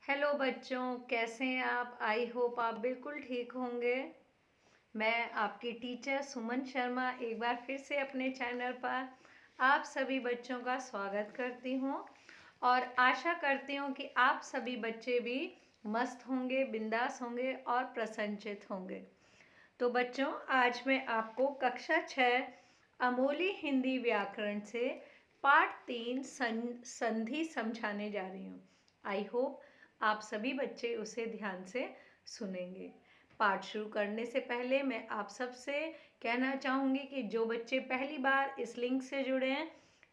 Hello बच्चों, कैसे हैं आप? आई होप आप बिल्कुल ठीक होंगे। मैं आपकी टीचर सुमन शर्मा एक बार फिर से अपने चैनल पर आप सभी बच्चों का स्वागत करती हूँ और आशा करती हूँ कि आप सभी बच्चे भी मस्त होंगे, बिंदास होंगे और प्रसन्नचित होंगे। तो बच्चों, आज मैं आपको कक्षा 6 अमूली हिंदी व्याकरण से पाठ 3 संधि समझाने जा रही हूँ। आई होप आप सभी बच्चे उसे ध्यान से सुनेंगे। पाठ शुरू करने से पहले मैं आप सबसे कहना चाहूँगी कि जो बच्चे पहली बार इस लिंक से जुड़े हैं,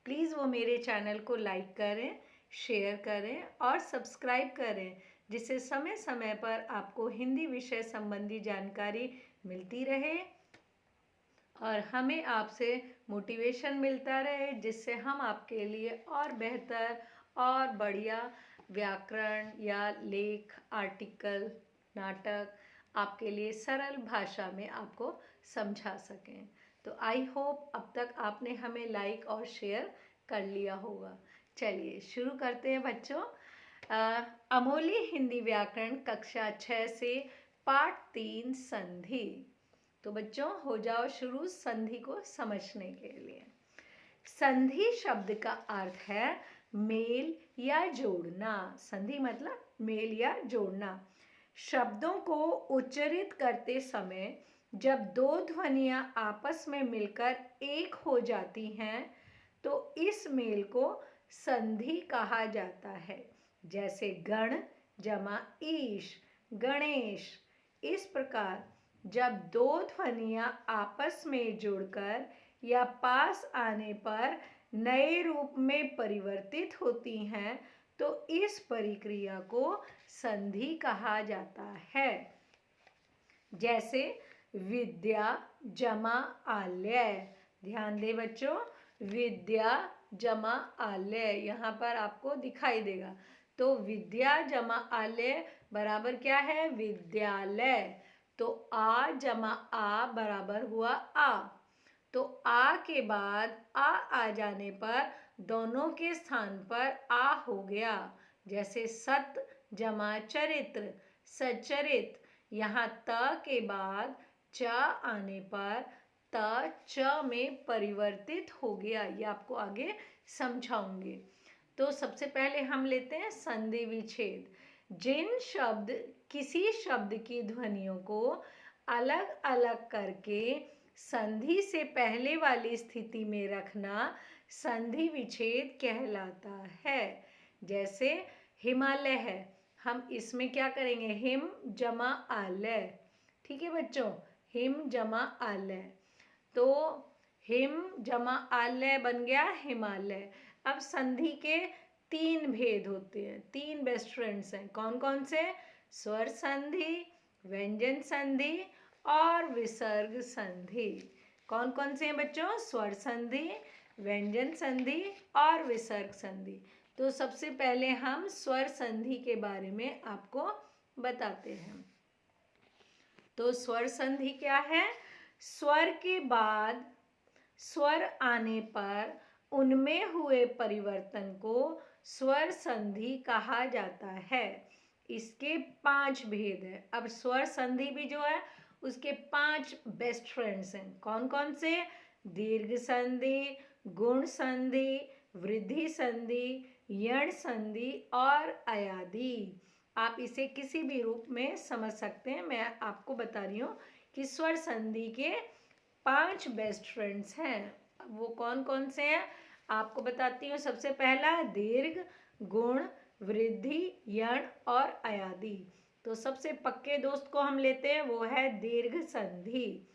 प्लीज़ वो मेरे चैनल को लाइक करें, शेयर करें और सब्सक्राइब करें, जिससे समय समय पर आपको हिंदी विषय संबंधी जानकारी मिलती रहे और हमें आपसे मोटिवेशन मिलता रहे, जिससे हम आपके लिए और बेहतर और बढ़िया व्याकरण या लेख, आर्टिकल, नाटक आपके लिए सरल भाषा में आपको समझा सकें। तो आई होप अब तक आपने हमें लाइक और शेयर कर लिया होगा। चलिए शुरू करते हैं बच्चों। अमूली हिंदी व्याकरण कक्षा 6 से पाठ 3 संधि। तो बच्चों, हो जाओ शुरू संधि को समझने के लिए। संधि शब्द का अर्थ है मेल या जोड़ना। संधि मतलब मेल या जोड़ना। शब्दों को उच्चारित करते समय जब दो ध्वनियां आपस में मिलकर एक हो जाती हैं, तो इस मेल को संधि कहा जाता है। जैसे गण जमा ईश, गणेश। इस प्रकार जब दो ध्वनियां आपस में जुड़कर या पास आने पर नए रूप में परिवर्तित होती हैं, तो इस प्रक्रिया को संधि कहा जाता है। जैसे विद्या जमा आलय। ध्यान दे बच्चों, विद्या जमा आलय यहाँ पर आपको दिखाई देगा। तो विद्या जमा आलय बराबर क्या है? विद्यालय। तो आ जमा आ बराबर हुआ आ। तो आ के बाद आ जाने पर दोनों के स्थान पर आ हो गया। जैसे सत जमा चरित्र, सचरित। यहाँ त के बाद च आने पर त च में परिवर्तित हो गया। ये आपको आगे समझाऊंगी। तो सबसे पहले हम लेते हैं संधि विच्छेद। जिन शब्द किसी शब्द की ध्वनियों को अलग अलग करके संधि से पहले वाली स्थिति में रखना संधि विच्छेद कहलाता है। जैसे हिमालय है, हम इसमें क्या करेंगे? हिम जमा आलय। ठीक है बच्चों, हिम जमा आलय। तो हिम जमा आलय बन गया हिमालय। अब संधि के 3 भेद होते हैं, 3 बेस्ट फ्रेंड्स हैं। कौन कौन से? स्वर संधि, व्यंजन संधि और विसर्ग संधि। कौन कौन से हैं बच्चों? स्वर संधि, व्यंजन संधि और विसर्ग संधि। तो सबसे पहले हम स्वर संधि के बारे में आपको बताते हैं। तो स्वर संधि क्या है? स्वर के बाद स्वर आने पर उनमें हुए परिवर्तन को स्वर संधि कहा जाता है। इसके 5 भेद हैं। अब स्वर संधि भी जो है उसके 5 बेस्ट फ्रेंड्स हैं। कौन कौन से? दीर्घ संधि, गुण संधि, वृद्धि संधि, यण संधि और अयादि। आप इसे किसी भी रूप में समझ सकते हैं। मैं आपको बता रही हूँ कि स्वर संधि के 5 बेस्ट फ्रेंड्स हैं। वो कौन कौन से हैं आपको बताती हूँ। सबसे पहला दीर्घ, गुण, वृद्धि, यण और अयादि। तो सबसे पक्के दोस्त को हम लेते हैं, वो है दीर्घ संधि।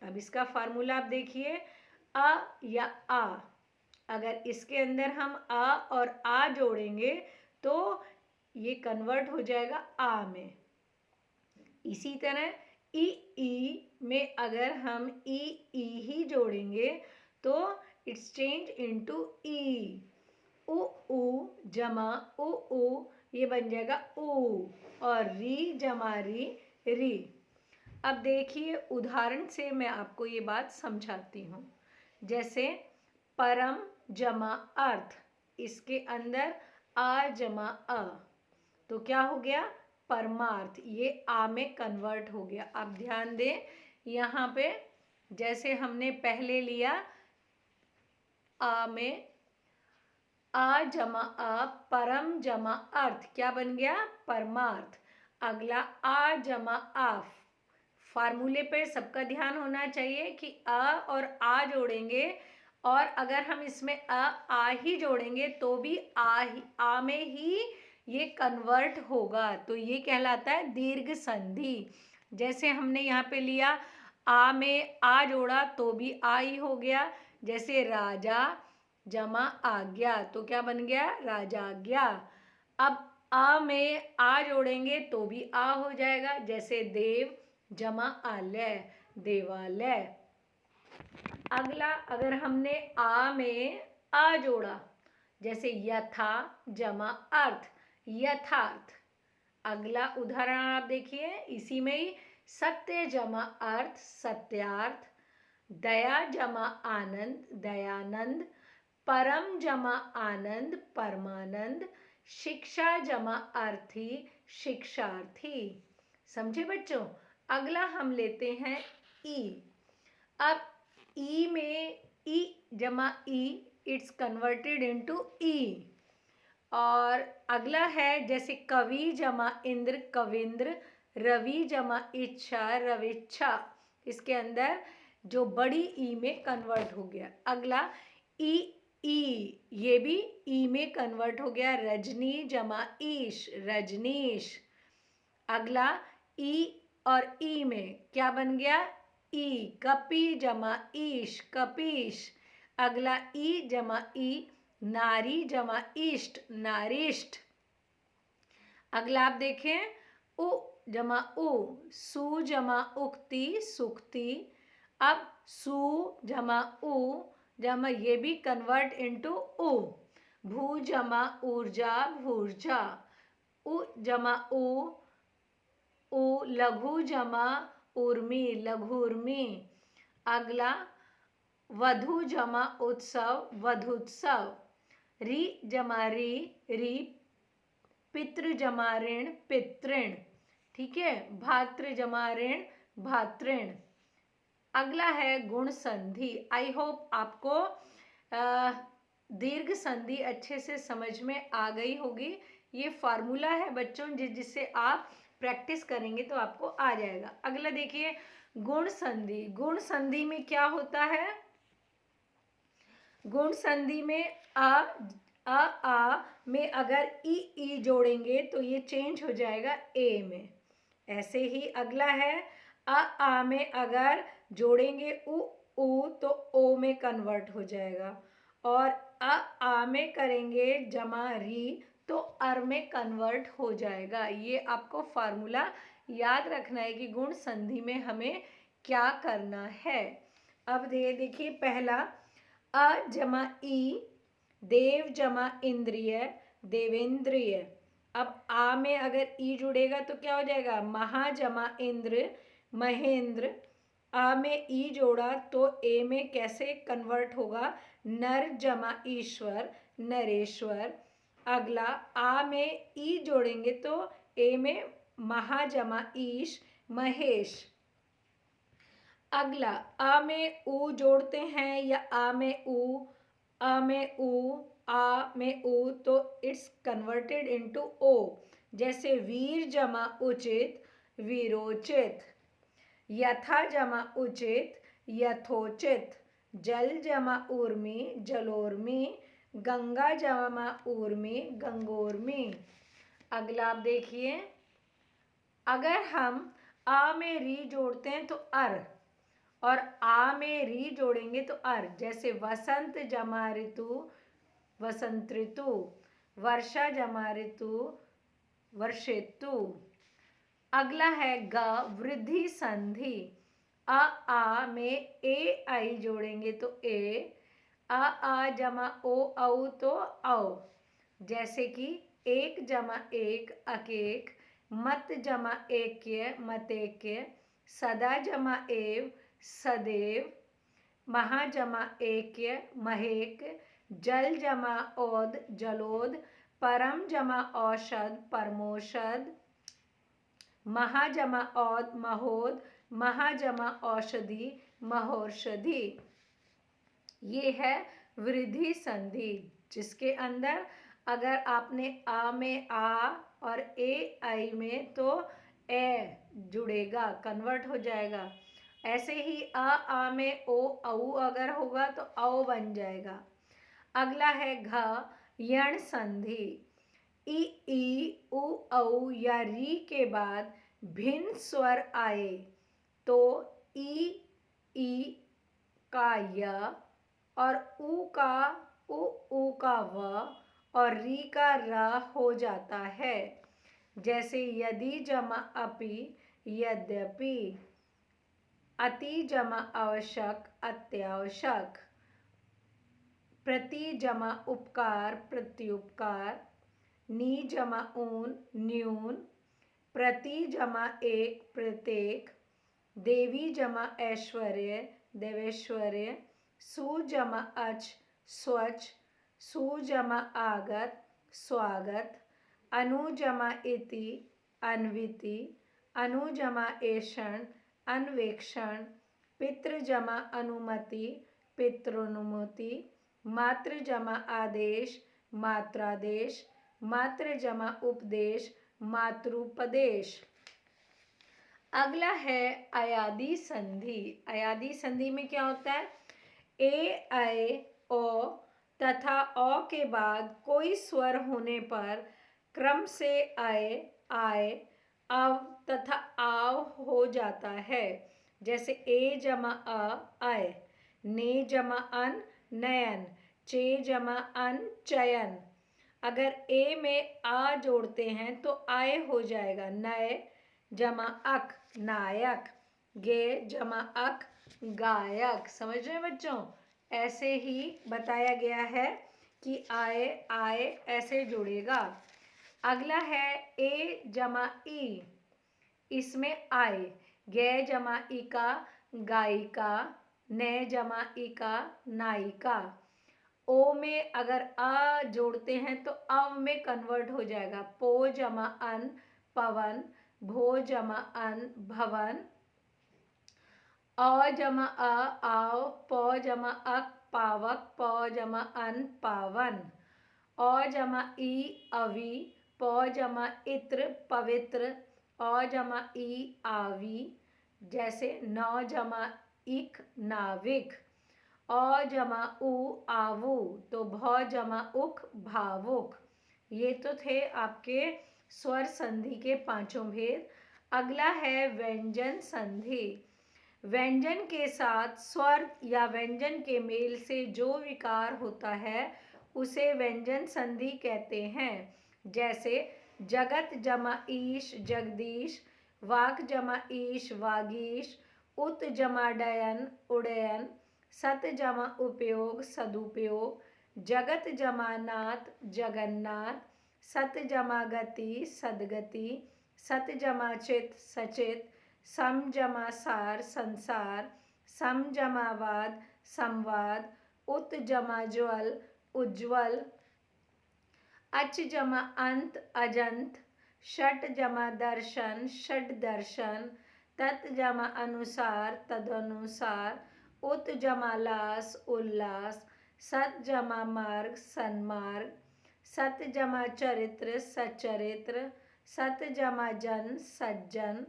अब इसका फार्मूला आप देखिए, अ या आ। अगर इसके अंदर हम अ और आ जोड़ेंगे तो ये कन्वर्ट हो जाएगा आ में। इसी तरह ई में अगर हम ई ही जोड़ेंगे तो इट्स चेंज इनटू ई। उ जमा उ ये बन जाएगा ऊ। और री जमा री। अब देखिए उदाहरण से मैं आपको ये बात समझाती हूँ। जैसे परम जमा अर्थ, इसके अंदर आ जमा अ। तो क्या हो गया, परमार्थ, ये आ में कन्वर्ट हो गया। अब ध्यान दें यहाँ पे, जैसे हमने पहले लिया आ में, आ जमा आ, परम जमा अर्थ, क्या बन गया, परमार्थ। अगला आ जमा आ, फार्मूले पे सबका ध्यान होना चाहिए कि आ और आ जोड़ेंगे, और अगर हम इसमें आ ही जोड़ेंगे तो भी आ में ही ये कन्वर्ट होगा, तो ये कहलाता है दीर्घ संधि। जैसे हमने यहाँ पे लिया आ में आ जोड़ा तो भी आ ही हो गया, जैसे राजा जमा आज्ञा, तो क्या बन गया, राजाज्ञा। अब आ में आ जोड़ेंगे तो भी आ हो जाएगा, जैसे देव जमा आलय, देवालय। अगला अगर हमने आ में आ जोड़ा, जैसे यथा जमा अर्थ, यथार्थ। अगला उदाहरण आप देखिए, इसी में ही सत्य जमा अर्थ, सत्यार्थ। दया जमा आनंद, दयानंद। परम जमा आनंद, परमानंद। शिक्षा जमा अर्थी, शिक्षार्थी। समझे बच्चों। अगला हम लेते हैं ई। अब ई में ई जमा ई, इट्स कन्वर्टेड इनटू ई। और अगला है जैसे कवि जमा इंद्र, कविंद्र। रवि जमा इच्छा, रविच्छा। इसके अंदर जो बड़ी ई में कन्वर्ट हो गया। अगला ई, ये भी ई में कन्वर्ट हो गया, रजनी जमा ईश, रजनीश। अगला ई और ई में क्या बन गया, ई, कपि जमा ईश, कपीश। अगला ई जमा ई, नारी जमा इष्ट, नारिष्ट। अगला आप देखें उ जमा उ, सु जमा उक्ति, सुक्ति। अब सु जमा उ जमा, ये भी कन्वर्ट इनटू उ। भू जमा ऊर्जा, भूर्जा। उ जमा उ, लघु जमा उर्मी, लघुर्मी। अगला वधु जमा उत्सव, वधुत्सव। री जमा री, पितृ जमा ऋण, पितृण। ठीक है, भातृ जमा ऋण, भातृण। अगला है गुण संधि। आई होप आपको दीर्घ संधि अच्छे से समझ में आ गई होगी। ये फार्मूला है बच्चों, जिससे आप प्रैक्टिस करेंगे तो आपको आ जाएगा। अगला देखिए गुण संधि। गुण संधि में क्या होता है, गुण संधि में आ में अगर ई जोड़ेंगे तो ये चेंज हो जाएगा ए में। ऐसे ही अगला है आ में अगर जोड़ेंगे उ तो ओ में कन्वर्ट हो जाएगा, और आ में करेंगे जमा री तो अर में कन्वर्ट हो जाएगा। ये आपको फार्मूला याद रखना है कि गुण संधि में हमें क्या करना है। अब देखिए पहला अ जमा ई, देव जमा इंद्रिय, देवेंद्रिय। अब आ में अगर ई जुड़ेगा तो क्या हो जाएगा, महा जमा इंद्र, महेंद्र। आ में ई जोड़ा तो ए में कैसे कन्वर्ट होगा, नर जमा ईश्वर, नरेश्वर। अगला आ में ई जोड़ेंगे तो ए में महा जमा ईश, महेश। अगला आ में उ जोड़ते हैं या आ में उ, आ में उ, आ में उ तो इट्स कन्वर्टेड इनटू ओ। जैसे वीर जमा उचित, वीरोचित। यथा जमा उचित, यथोचित। जल जमा ऊर्मी, जलोर्मी। गंगा जमा ऊर्मी, गंगोर्मी। अगला आप देखिए, अगर हम आ में री जोड़ते हैं तो अर, और आ में री जोड़ेंगे तो अर। जैसे वसंत जमा ऋतु, वसंत ऋतु। वर्षा जमा ऋतु, वर्षेतु। अगला है ग, वृद्धि संधि। आ में ए आई जोड़ेंगे तो ए, आ जमा ओ औ तो औ। जैसे कि एक जमा एक, अकेक। मत जमा एक्य, मतेक्य। सदा जमा एव, सदैव। महा जमा एक्य, महेक। जल जमा ओद, जलोद। परम जमा औषध परमोषध, महा जमा औद महोद, महा जमा औषधि महौषधि। ये है वृद्धि संधि, जिसके अंदर अगर आपने आ में आ और ए आई में तो ए जुड़ेगा, कन्वर्ट हो जाएगा। ऐसे ही आ में ओ औ अगर होगा तो औ बन जाएगा। अगला है घ यण संधि। ई उ औ या री के बाद भिन्न स्वर आए तो ई का य और उ का व और री का र हो जाता है। जैसे यदि जमा अपि यद्यपि, अति जमा आवश्यक अत्यावश्यक, प्रति जमा उपकार प्रत्युपकार, नी जमा ऊन न्यून, प्रति जमा एक प्रत्येक, देवी जमा ऐश्वर्य देवेश्वर्य, सु जमा अच स्वच्छ, सु जमा आगत स्वागत, अनु जमा इति अन्विति, अनु जमा ऐषण अन्वेक्षण, पितृ जमा अनुमति पितृनुमति, मातृ जमा आदेश मात्रादेश, मातृ जमा उपदेश मातृपदेश। अगला है अयादी संधि। अयादी संधि में क्या होता है? ए ऐ ओ तथा औ के बाद कोई स्वर होने पर क्रम से आए आए अव तथा आव हो जाता है। जैसे ए जमा अ आय, ने जमा अन नयन, चे जमा अन चयन। अगर ए में आ जोड़ते हैं तो आय हो जाएगा। नय जमा अक नायक, गे जमा अक गायक। समझ रहे हैं बच्चों? ऐसे ही बताया गया है कि आए आए ऐसे जुड़ेगा। अगला है ए जमा ई, इसमें आए, गे जमा इका गायिका, ने जमा इका नायिका। ओ में अगर आ जोड़ते हैं तो अव में कन्वर्ट हो जाएगा। पो जमा अन पवन, भो जमा अन भवन, अ जमा अ आव, प जमा अक पावक, प जमा अन पावन, अ जमा ई अवि, प जमा इत्र पवित्र, अ जमा ई आवी। जैसे नौ जमा इक नाविक, अ जमा उ आवु, तो भ जमा उक भावुक। ये तो थे आपके स्वर संधि के पांचों भेद। अगला है व्यंजन संधि। व्यंजन के साथ स्वर या व्यंजन के मेल से जो विकार होता है उसे व्यंजन संधि कहते हैं। जैसे जगत जमा ईश जगदीश, वाक जमा ईश वागीश, उत जमा डयन उडयन, सत जमा उपयोग सदुपयोग, जगत जमा नाथ जगन्नाथ, सत जमा गति सदगति, सत जमा चित सचित, सम जमा सार संसार, सम जमा वाद संवाद, उत जमा ज्वल उज्ज्वल, अच जमा अंत अजंत, षट जमा दर्शन षड दर्शन, तत् जमा अनुसार तदनुसार, उत जमा लास उल्लास, सत जमा मार्ग सन्मार्ग, सत जमा चरित्र सचरित्र, सत जमा जन सज्जन,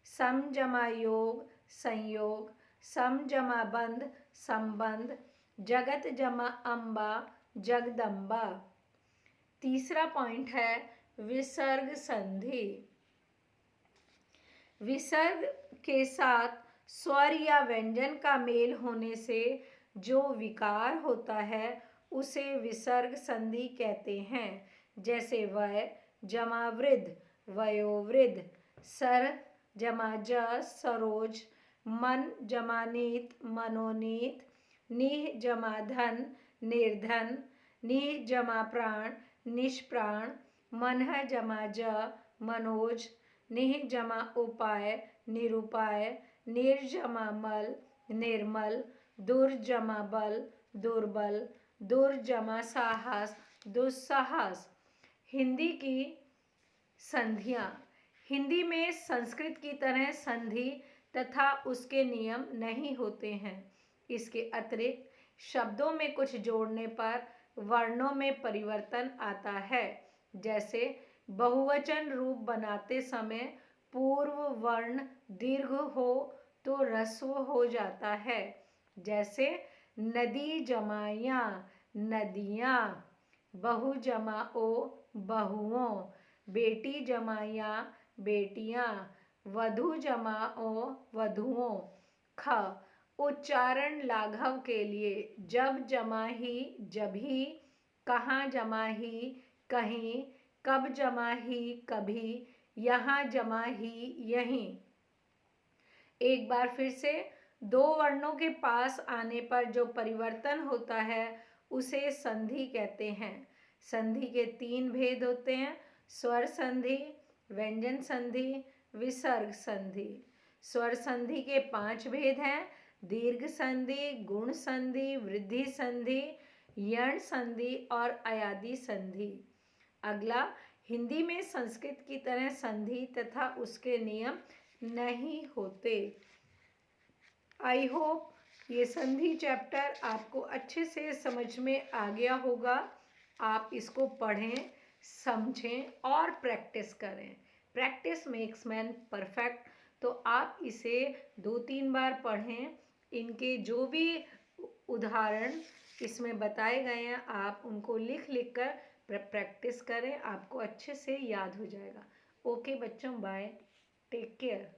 सम जमा योग संयोग, सम जमा बंध संबंध, जगत जमा अम्बा जगदम्बा। तीसरा पॉइंट है विसर्ग संधि। विसर्ग के साथ स्वर या व्यंजन का मेल होने से जो विकार होता है उसे विसर्ग संधि कहते हैं। जैसे वय जमा वृद्ध वयोवृद्ध, सर जमा ज सरोज, मन जमा नीत मनोनीत, निह जमा धन निर्धन, निह जमा प्राण निष्प्राण, मनः जमा ज मनोज, निह जमा उपाय निरुपाय, निर्जमा मल निर्मल, दुर जमा बल दुर्बल, दुर जमा साहस दुस्साहस। हिंदी की संधियाँ। हिंदी में संस्कृत की तरह संधि तथा उसके नियम नहीं होते हैं। इसके अतिरिक्त शब्दों में कुछ जोड़ने पर वर्णों में परिवर्तन आता है। जैसे बहुवचन रूप बनाते समय पूर्व वर्ण दीर्घ हो तो ह्रस्व हो जाता है। जैसे नदी जमाया नदियाँ, बहु जमाओ बहुओं, बेटी जमाया बेटियां, वधु जमाओ वधुओं। ख उच्चारण लाघव के लिए जब जमा ही जभी, कहाँ जमा ही कहीं, कब जमा ही कभी, यहाँ जमा ही यहीं। एक बार फिर से, दो वर्णों के पास आने पर जो परिवर्तन होता है उसे संधि कहते हैं। संधि के 3 भेद होते हैं: स्वर संधि, व्यंजन संधि, विसर्ग संधि। स्वर संधि के 5 भेद हैं: दीर्घ संधि, गुण संधि, वृद्धि संधि, यण संधि और अयादि संधि। अगला, हिंदी में संस्कृत की तरह संधि तथा उसके नियम नहीं होते। आई होप ये संधि चैप्टर आपको अच्छे से समझ में आ गया होगा। आप इसको पढ़ें, समझें और प्रैक्टिस करें। Practice makes man perfect. तो आप इसे 2-3 बार पढ़ें। इनके जो भी उदाहरण इसमें बताए गए हैं आप उनको लिख लिख कर प्रैक्टिस करें, आपको अच्छे से याद हो जाएगा। ओके बच्चों, बाय, टेक केयर।